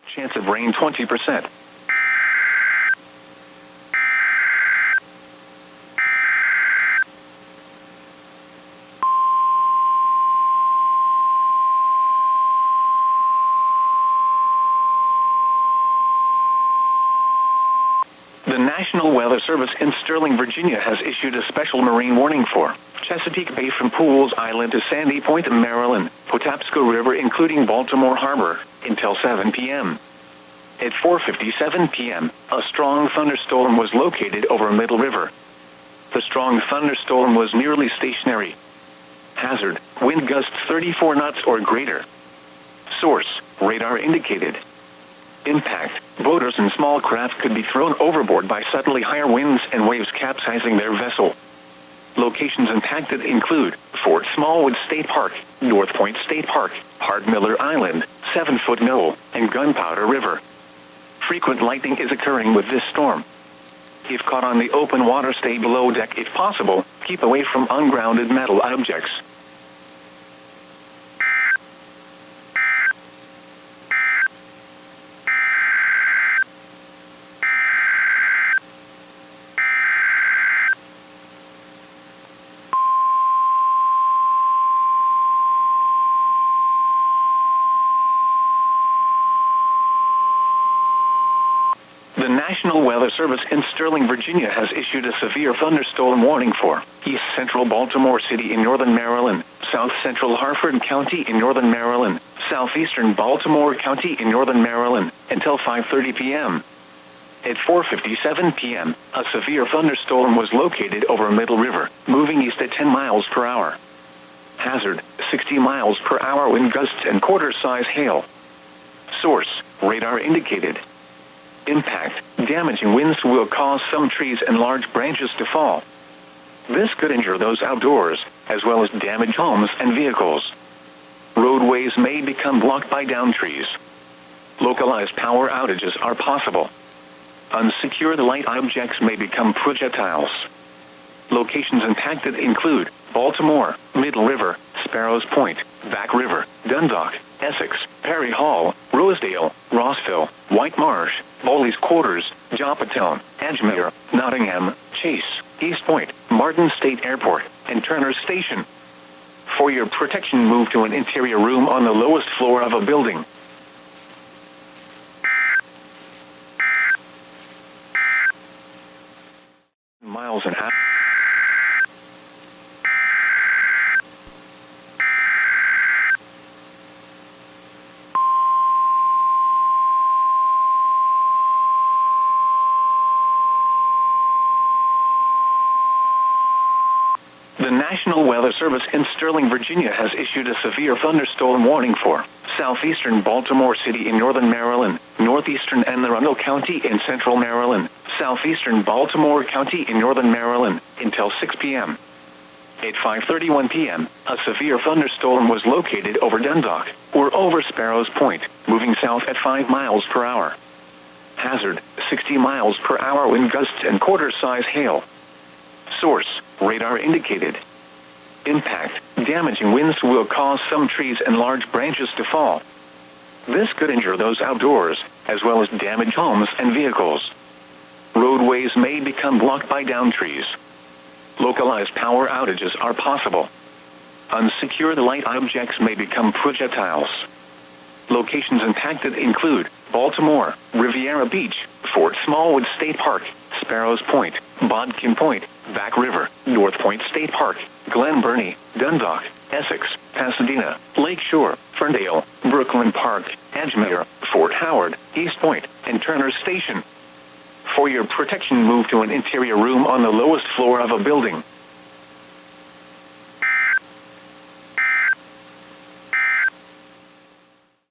Chance of rain 20%. The National Weather Service in Sterling, Virginia has issued a special marine warning for Chesapeake Bay from Pools Island to Sandy Point, Maryland, Patapsco River including Baltimore Harbor, until 7 p.m. At 4:57 p.m., a strong thunderstorm was located over Middle River. The strong thunderstorm was nearly stationary. Hazard, wind gusts 34 knots or greater. Source, radar indicated. Impact, boaters and small craft could be thrown overboard by suddenly higher winds and waves capsizing their vessel. Locations impacted include Fort Smallwood State Park, North Point State Park, Hardmiller Island, 7-Foot Knoll, and Gunpowder River. Frequent lightning is occurring with this storm. If caught on the open water, stay below deck if possible. Keep away from ungrounded metal objects. The National Weather Service in Sterling, Virginia has issued a severe thunderstorm warning for East Central Baltimore City in northern Maryland, South Central Harford County in northern Maryland, Southeastern Baltimore County in northern Maryland, until 5:30 p.m. At 4:57 p.m., a severe thunderstorm was located over Middle River, moving east at 10 miles per hour. Hazard, 60 miles per hour wind gusts and quarter-size hail. Source, radar indicated. Impact, damaging winds will cause some trees and large branches to fall. This could injure those outdoors, as well as damage homes and vehicles. Roadways may become blocked by downed trees. Localized power outages are possible. Unsecured light objects may become projectiles. Locations impacted include Baltimore, Middle River, Sparrows Point, Back River, Dundalk, Essex, Perry Hall, Rosedale, Rossville, White Marsh, Bowley's Quarters, Joppatowne, Edgemere, Nottingham, Chase, East Point, Martin State Airport, and Turner Station. For your protection, move to an interior room on the lowest floor of a building. Miles an hour. The National Weather Service in Sterling, Virginia has issued a severe thunderstorm warning for Southeastern Baltimore City in northern Maryland, Northeastern Anne Arundel County in central Maryland, Southeastern Baltimore County in northern Maryland, until 6 p.m. At 5:31 p.m., a severe thunderstorm was located over Dundalk, or over Sparrows Point, moving south at 5 miles per hour. Hazard, 60 miles per hour wind gusts and quarter-size hail. Source, radar indicated. Impact, damaging winds will cause some trees and large branches to fall. This could injure those outdoors, as well as damage homes and vehicles. Roadways may become blocked by downed trees. Localized power outages are possible. Unsecured light objects may become projectiles. Locations impacted include Baltimore, Riviera Beach, Fort Smallwood State Park, Sparrows Point, Bodkin Point, Back River, North Point State Park, Glen Burnie, Dundalk, Essex, Pasadena, Lakeshore, Ferndale, Brooklyn Park, Edgemere, Fort Howard, East Point, and Turner Station. For your protection, move to an interior room on the lowest floor of a building.